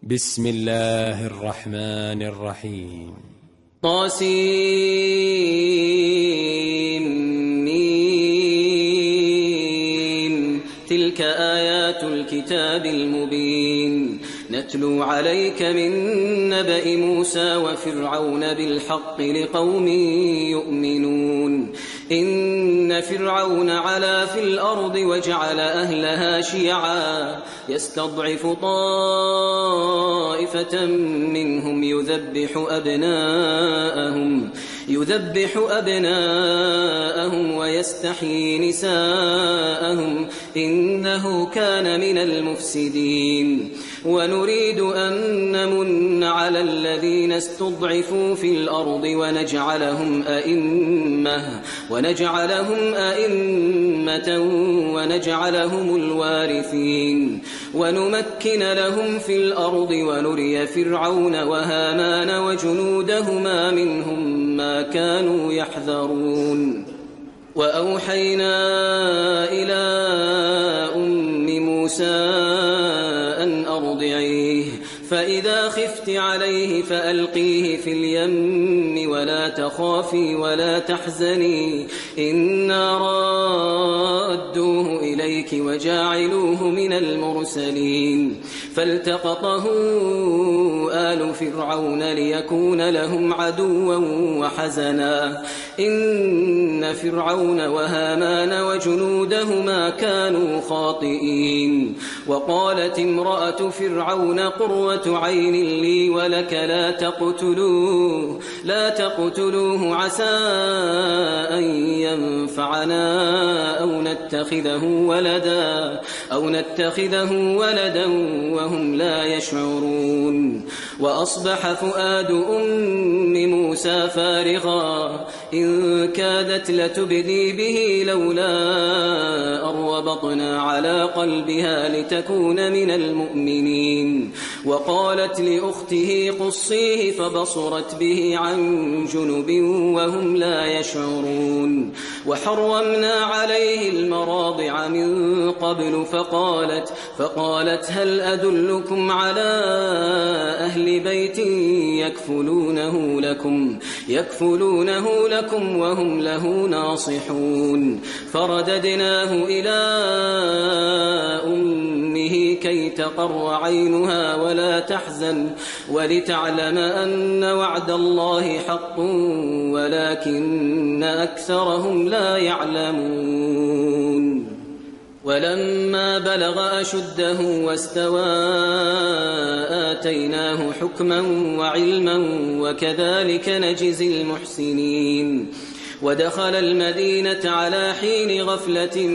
بسم الله الرحمن الرحيم. طاسيم. تلك آيات الكتاب المبين نتلو عليك من نبأ موسى وفرعون بالحق لقوم يؤمنون. إن فرعون علا في الأرض وجعل أهلها شيعا يستضعف طائفة منهم يذبح أبناءهم ويستحيي نساءهم إنه كان من المفسدين. ونريد أن نمن على الذين استضعفوا في الأرض ونجعلهم أئمة ونجعلهم الوارثين ونمكن لهم في الأرض ونري فرعون وهامان وجنودهما منهم ما كانوا يحذرون. وأوحينا إلى أم موسى أن أرضعيه فإذا خفت عليه فألقيه في اليم ولا تخافي ولا تحزني إنا رادوه إليك وجاعلوه من المرسلين. فالتقطه آل فرعون ليكون لهم عدوا وحزنا إن فرعون وهامان وجنودهما كانوا خاطئين. وقالت امرأة فرعون قرة عين لي ولك لا تقتلوه عسى أن ينفعنا أو نتخذه ولدا وهم لا يشعرون. وأصبح فؤاد أم موسى فارغا إن كادت لتبدي به لولا أن ربطنا على قلبها لتكون من المؤمنين. وقالت لأخته قصيه فبصرت به عن جنب وهم لا يشعرون. وحرمنا عليه المراضع من قبل فقالت هل أدلكم على أهل بيت يكفلونه لكم وهم له ناصحون. فرددناه إلى أمه كي تقر عينها ولا تحزن ولتعلم أن وعد الله حق ولكن أكثرهم لا يعلمون. ولما بلغ أشده واستوى آتيناه حكما وعلما وكذلك نجزي المحسنين. ودخل المدينة على حين غفلة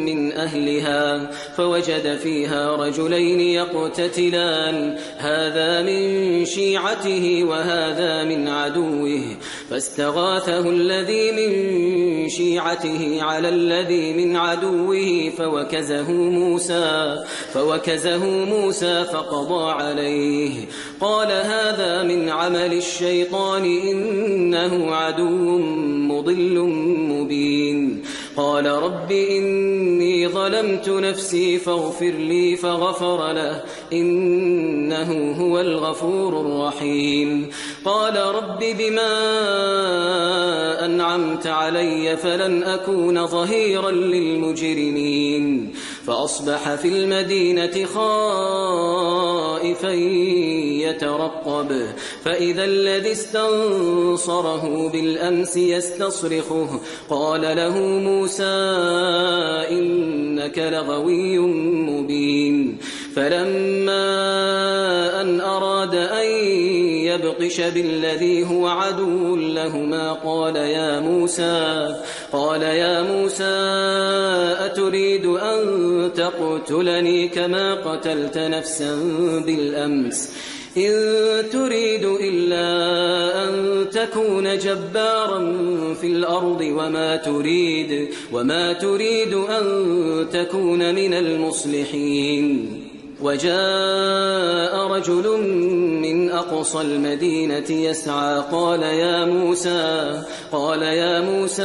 من أهلها فوجد فيها رجلين يقتتلان هذا من شيعته وهذا من عدوه فاستغاثه الذي من شيعته على الذي من عدوه فوكزه موسى فقضى عليه. قال هذا من عمل الشيطان إنه عدو مضل مبين. قال رب إني ظلمت نفسي فاغفر لي فغفر له إنه هو الغفور الرحيم. قال رب بما أنعمت علي فلن أكون ظهيرا للمجرمين. فأصبح في المدينة خائفا يترقب فإذا الذي استنصره بالأمس يستصرخه قال له موسى إنك لغوي مبين. فلما أن أراد أن يبطش بالذي هو عدو لهما قال يا موسى أتريد أن تقتلني كما قتلت نفسا بالأمس إن تريد إلا أن تكون جبارا في الأرض وما تريد أن تكون من المصلحين. وجاء رجل من أقصى المدينة يسعى قال يا موسى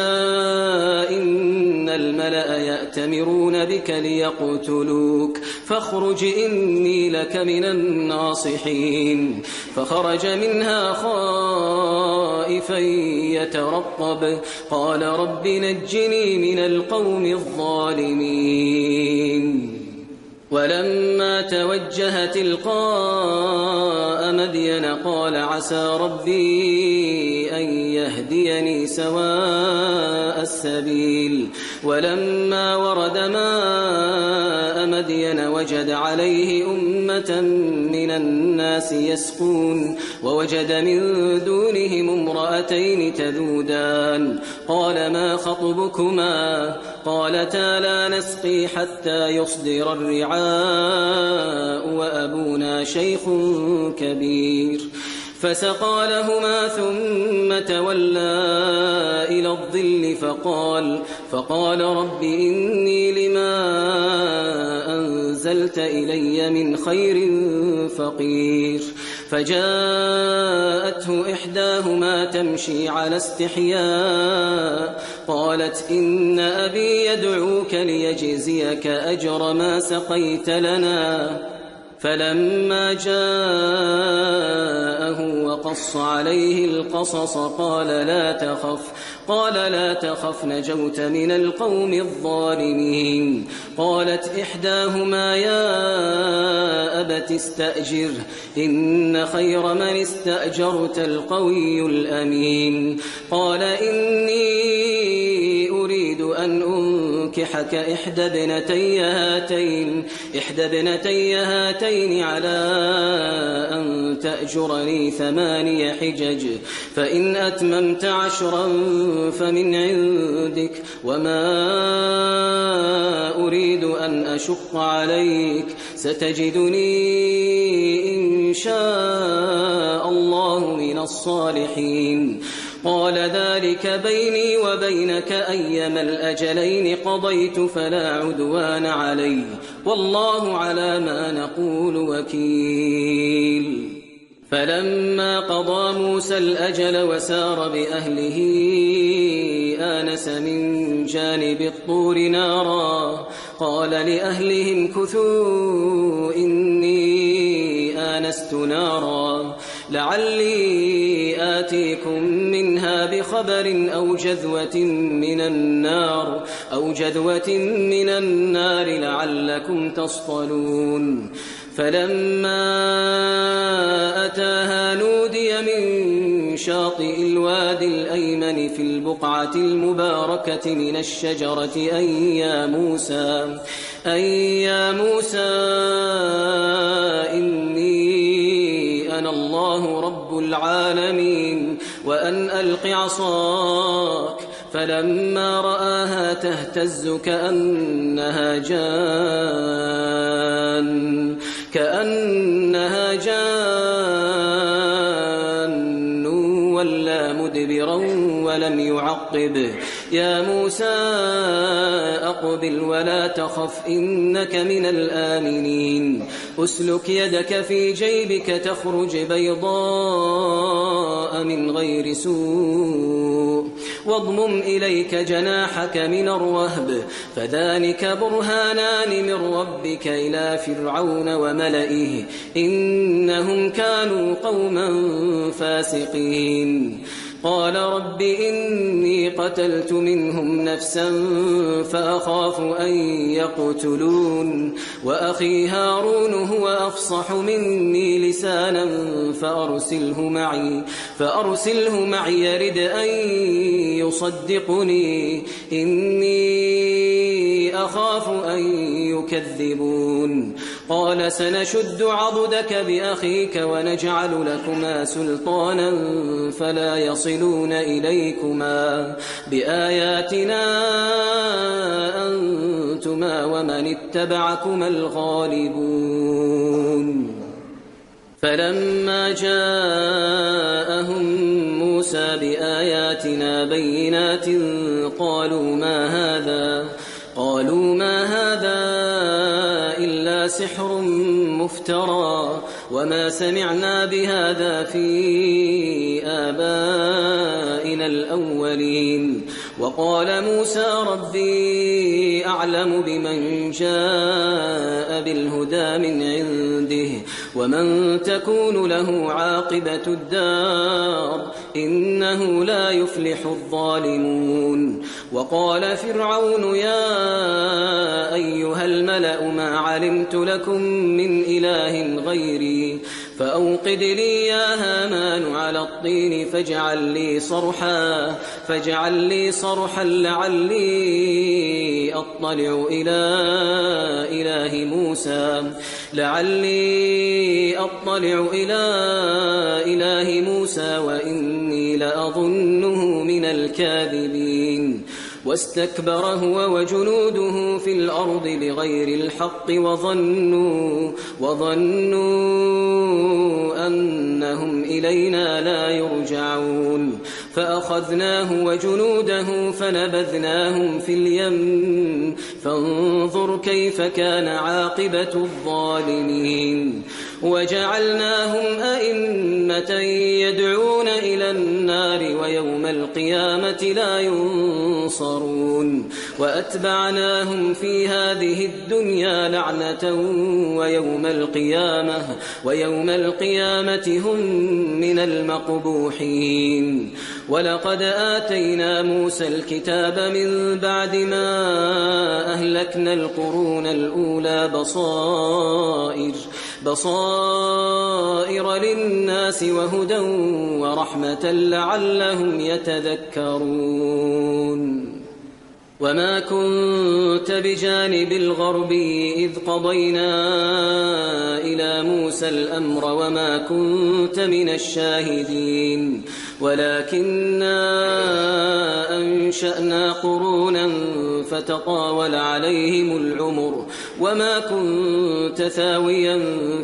إن الملأ يأتمرون بك ليقتلوك فاخرج إني لك من الناصحين فخرج منها خائفا يترقب قال رب نجني من القوم الظالمين ولما توجه تلقاء مدين قال عسى ربي أن يهديني سواء السبيل ولما ورد ماء مدين وجد عليه أمة من الناس يسقون ووجد من دونهم امرأتين تذودان قال ما خطبكما قالتا لا نسقي حتى يصدر الرعاء وأبونا شيخ كبير فسقى لهما ثم تولى إلى الظل فقال رب إني لما أنزلت إلي من خير فقير فجاءته إحداهما تمشي على استحياء قالت إن أبي يدعوك ليجزيك أجر ما سقيت لنا فلما جاءه وقص عليه القصص قال لا تخف نجوت من القوم الظالمين قالت إحداهما يا أبت استأجره إن خير من استأجرت القوي الأمين قال إني أريد أن أنكحك إحدى ابنتي هاتين على أن تأجرني 8 حجج فإن أتممت 10 فمن عندك وما أريد أن أشق عليك ستجدني إن شاء الله من الصالحين قال ذلك بيني وبينك أيما الأجلين قضيت فلا عدوان علي والله على ما نقول وكيل فلما قضى موسى الأجل وسار بأهله آنس من جانب الطور نارا قال لأهلهم كثوا إني آنست نارا لعلي آتيكم منها بخبر أو جذوة من النار لعلكم تصطلون فلما أتاها نودي من شاطئ الوادي الأيمن في البقعة المباركة من الشجرة أي يا موسى إني أنا الله رب العالمين وأن ألق عصاك فلما رآها تهتز كأنها جان ولا مدبرا ولم يعقب يا موسى أقبل ولا تخف إنك من الآمنين أسلك يدك في جيبك تخرج بيضاء من غير سوء واضمم إليك جناحك من الرهب فذلك برهانان من ربك إلى فرعون وملئه إنهم كانوا قوما فاسقين قال رب إني قتلت منهم نفسا فأخاف أن يقتلون وأخي هارون هو أفصح مني لسانا فأرسله معي يرد أن يصدقني إني أخاف أن يكذبون قال سنشد عضدك بأخيك ونجعل لكما سلطانا فلا يصلون إليكما بآياتنا أنتما ومن اتبعكما الغالبون فلما جاءهم موسى بآياتنا بينات قالوا ما هذا إلا سحر مفترى وما سمعنا بهذا في آبائنا الأولين. وقال موسى ربي أعلم بمن جاء بالهدى من عنده ومن تكون له عاقبة الدار إنه لا يفلح الظالمون. وقال فرعون يا أيها الملأ ما علمت لكم من إله غيري فأوقد لي يا هامان على الطين فاجعل لي صرحا لعلي أطلع إلى إله موسى وإني لأظنه من الكاذبين. واستكبر هو وجنوده في الأرض بغير الحق وظنوا أنهم إلينا لا يرجعون. فأخذناه وجنوده فنبذناهم في اليم فانظر كيف كان عاقبة الظالمين. وجعلناهم أئمة يدعون إلى النار ويوم القيامة لا ينصرون. وأتبعناهم في هذه الدنيا لعنة ويوم القيامة هم من المقبوحين. ولقد آتينا موسى الكتاب من بعد ما أهلكنا القرون الأولى بصائر للناس وهدى ورحمة لعلهم يتذكرون. وما كنت بجانب الغربي إذ قضينا إلى موسى الأمر وما كنت من الشاهدين ولكننا أنشأنا قرونا فتطاول عليهم العمر وما كنت ثاويا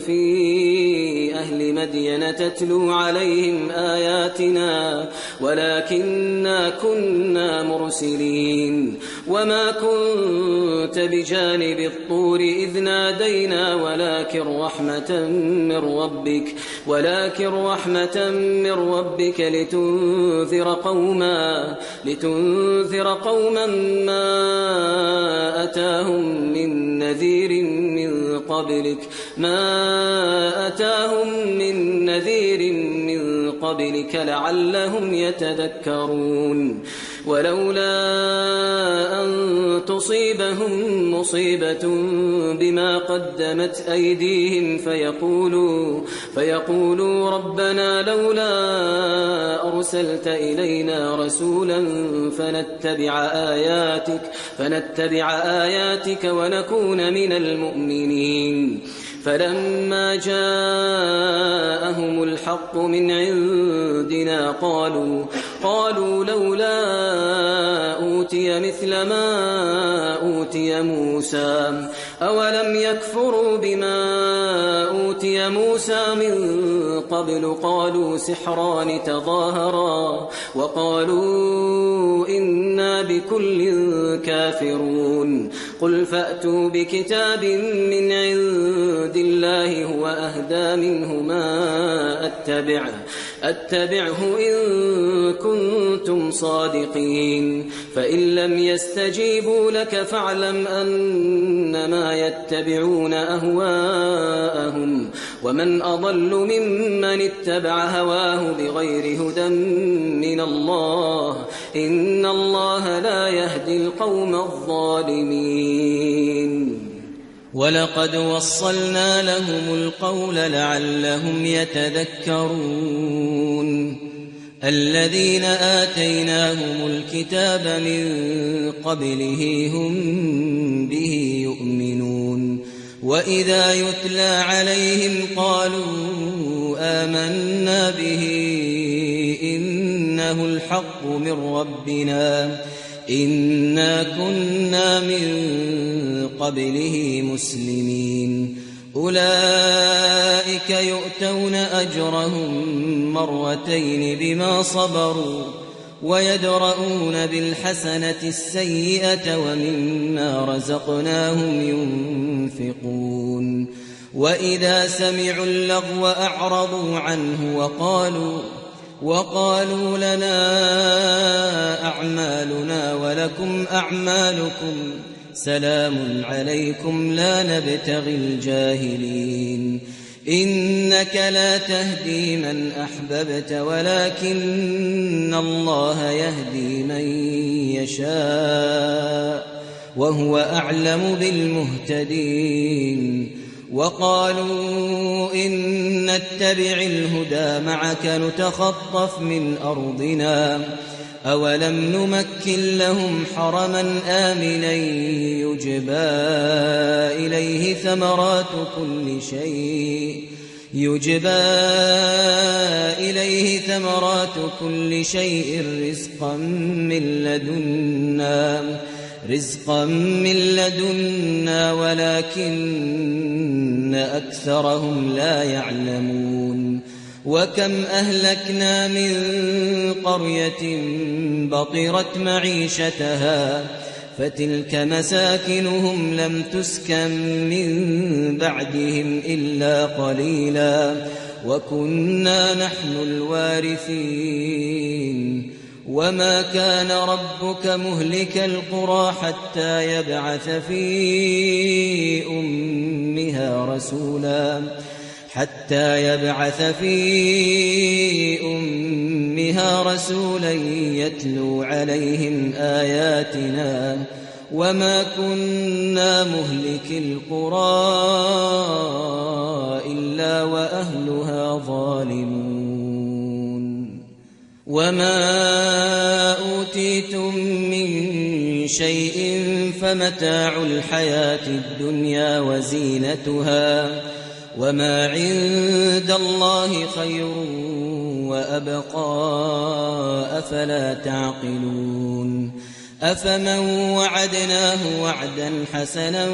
في أهل مدين تتلو عليهم آياتنا ولكننا كنا مرسلين. وما كنت بجانب الطور إذ نادينا ولكن رحمة من ربك لتنذر قوما ما أتاهم من نذير من قبلك لعلهم يتذكرون. ولولا أن تصيبهم مصيبة بما قدمت أيديهم فيقولوا ربنا لولا أرسلت إلينا رسولا فنتبع آياتك ونكون من المؤمنين. فلما جاءهم الحق من عندنا قالوا لولا أوتي مثل ما أوتي موسى أولم يكفروا بما أوتي موسى من قبل قالوا سحران تظاهرا وقالوا إنا بكل كافرون. قل فأتوا بكتاب من عند الله هو أهدى منه ما أتبعه إن كنتم صادقين. فإن لم يستجيبوا لك فاعلم أنما يتبعون أهواءهم ومن أضل ممن اتبع هواه بغير هدى من الله إن الله لا يهدي القوم الظالمين. ولقد وصلنا لهم القول لعلهم يتذكرون. الذين آتيناهم الكتاب من قبله هم به يؤمنون. وإذا يتلى عليهم قالوا آمنا به إنه الحق من ربنا إنا كنا من قبله مسلمين. أولئك يؤتون أجرهم مرتين بما صبروا ويدرؤون بالحسنة السيئة ومما رزقناهم ينفقون. وإذا سمعوا اللغو أعرضوا عنه وقالوا لنا أعمالنا ولكم أعمالكم سلام عليكم لا نبتغي الجاهلين إنك لا تهدي من أحببت ولكن الله يهدي من يشاء وهو أعلم بالمهتدين وقالوا إن نتبع الهدى معك نتخطف من أرضنا أولم نمكن لهم حرما آمنا يجبى إليه ثمرات كل شيء رزقا من لدنا ولكن أكثرهم لا يعلمون وكم أهلكنا من قرية بطرت معيشتها فتلك مساكنهم لم تسكن من بعدهم إلا قليلا وكنا نحن الوارثين وما كان ربك مهلك القرى حتى يبعث في أمها رسولا يتلو عليهم آياتنا وما كنا مهلك القرى إلا وأهلها ظالمون وما أوتيتم من شيء فمتاع الحياة الدنيا وزينتها وما عند الله خير وأبقى أفلا تعقلون أفمن وعدناه وعدا حسنا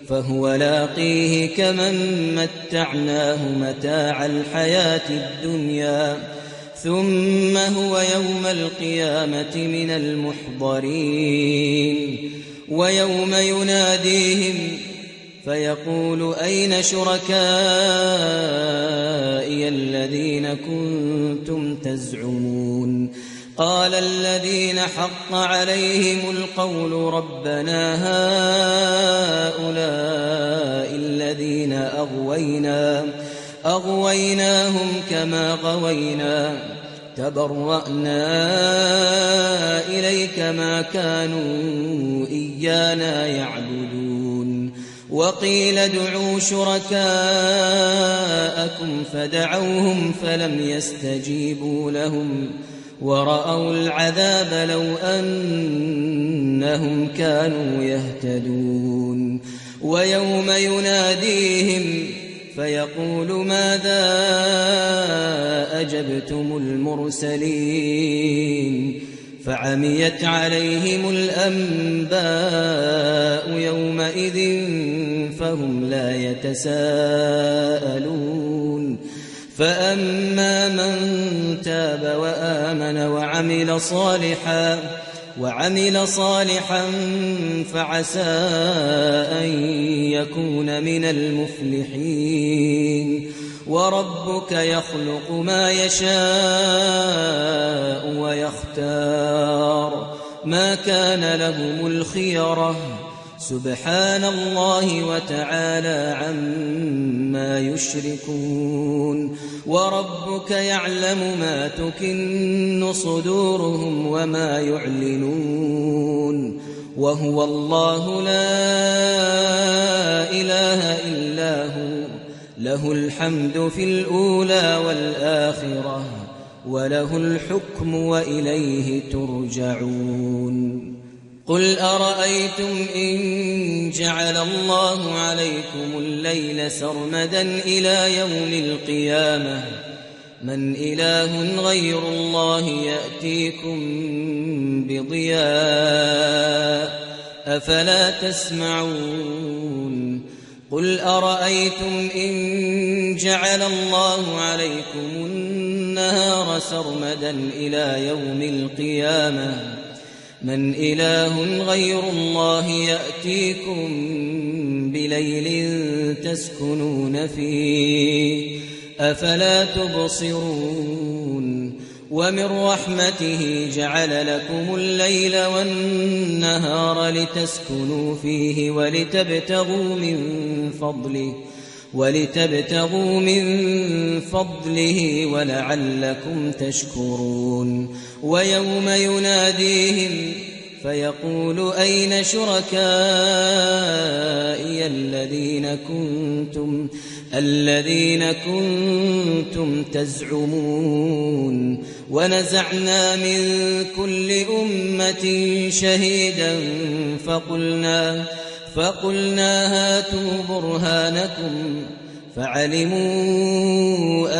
فهو لاقيه كمن متعناه متاع الحياة الدنيا ثم هو يوم القيامة من المحضرين ويوم يناديهم فيقول أين شركائي الذين كنتم تزعمون قال الذين حق عليهم القول ربنا هؤلاء الذين أغويناهم كما غوينا تبرأنا إليك ما كانوا إيانا يعبدون وقيل ادعوا شركاءكم فدعوهم فلم يستجيبوا لهم ورأوا العذاب لو أنهم كانوا يهتدون ويوم يناديهم فيقول ماذا أجبتم المرسلين فعميت عليهم الأنباء يومئذ فهم لا يتساءلون فأما من تاب وآمن وعمل صالحا فعسى أن يكون من المفلحين وربك يخلق ما يشاء ويختار ما كان لهم الخيرة سبحان الله وتعالى عما يشركون وربك يعلم ما تكن صدورهم وما يعلنون وهو الله لا إله إلا هو له الحمد في الأولى والآخرة وله الحكم وإليه ترجعون قل أرأيتم إن جعل الله عليكم الليل سرمدا إلى يوم القيامة من إله غير الله يأتيكم بضياء أفلا تسمعون قل أرأيتم إن جعل الله عليكم النهار سرمدا إلى يوم القيامة من إله غير الله يأتيكم بليل تسكنون فيه أفلا تبصرون ومن رحمته جعل لكم الليل والنهار لتسكنوا فيه ولتبتغوا من فضله ولعلكم تشكرون ويوم يناديهم فيقول أين شركائي الذين كنتم تزعمون ونزعنا من كل أمة شهيدا فقلنا هاتوا برهانكم فعلموا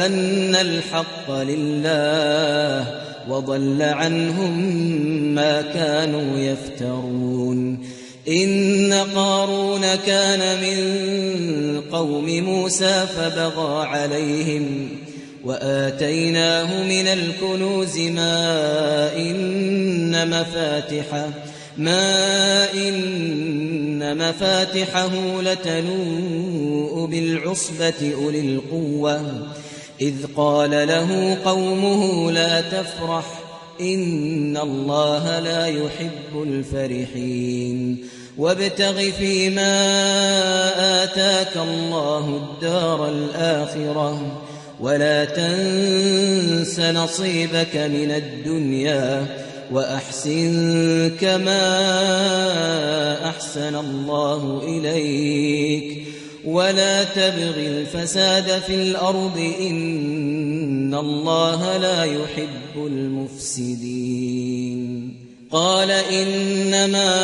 أن الحق لله وضل عنهم ما كانوا يفترون إن قارون كان من قوم موسى فبغى عليهم وآتيناه من الكنوز ما إن مفاتحه لتنوء بالعصبة أولي القوة إذ قال له قومه لا تفرح إن الله لا يحب الفرحين وابتغ فيما آتاك الله الدار الآخرة ولا تنس نصيبك من الدنيا وأحسن كما أحسن الله إليك ولا تبغ الفساد في الأرض إن الله لا يحب المفسدين قال إنما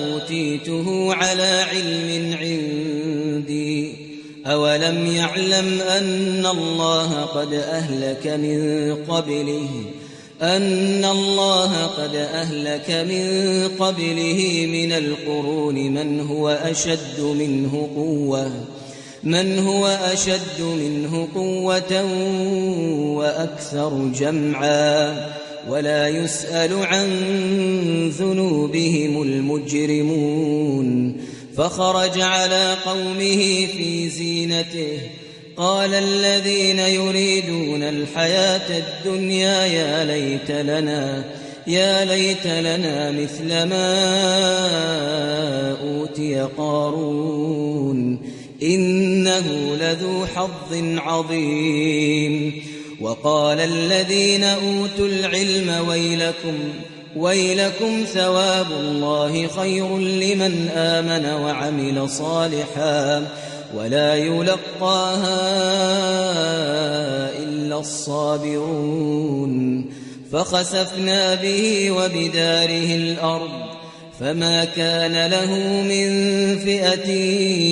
أوتيته على علم عندي أولم يعلم أن الله قد أهلك من قبله من القرون من هو أشد منه قوة وأكثر جمعا ولا يسأل عن ذنوبهم المجرمون فخرج على قومه في زينته قال الذين يريدون الحياة الدنيا يا ليت لنا مثل ما أوتي قارون إنه لذو حظ عظيم وقال الذين أوتوا العلم ويلكم ثواب الله خير لمن آمن وعمل صالحا ولا يلقاها إلا الصابرون فخسفنا به وبداره الأرض فما كان له من فئة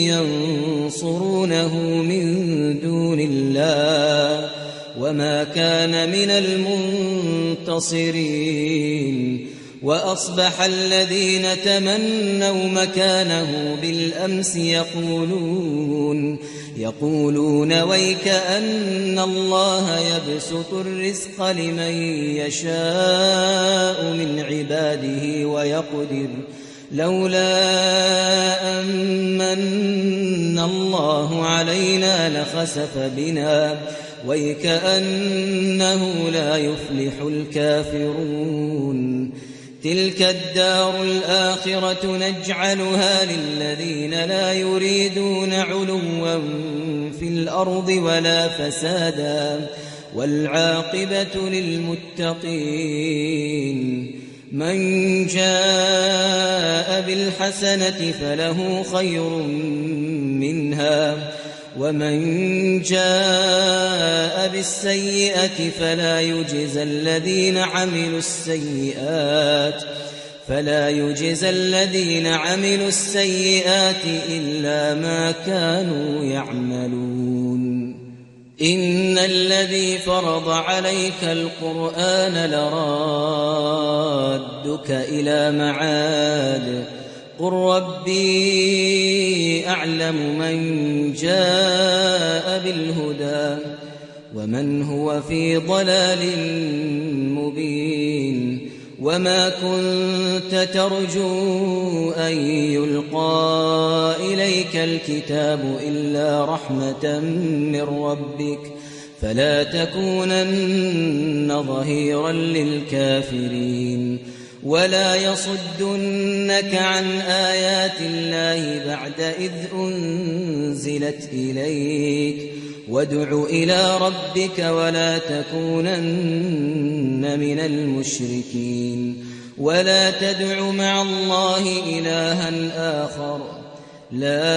ينصرونه من دون الله وما كان من المنتصرين وأصبح الذين تمنوا مكانه بالأمس يقولون ويك أن الله يبسط الرزق لمن يشاء من عباده ويقدر لولا أمن الله علينا لخسف بنا ويكأنه لا يفلح الكافرون تلك الدار الآخرة نجعلها للذين لا يريدون علوا في الأرض ولا فسادا والعاقبة للمتقين من جاء بالحسنة فله خير منها ومن جاء بالسيئة فلا يجزى الذين عملوا السيئات إلا ما كانوا يعملون إن الذي فرض عليك القرآن لرادك إلى معاد قل ربي أعلم من جاء بالهدى ومن هو في ضلال مبين وما كنت ترجو أن يلقى إليك الكتاب إلا رحمة من ربك فلا تكونن ظهيرا للكافرين ولا يصدنك عن آيات الله بعد إذ أنزلت إليك وادع إلى ربك ولا تكونن من المشركين ولا تدع مع الله إلها آخر لا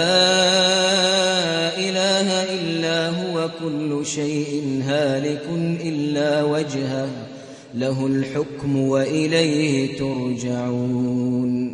إله إلا هو كل شيء هالك إلا وجهه له الحكم وإليه ترجعون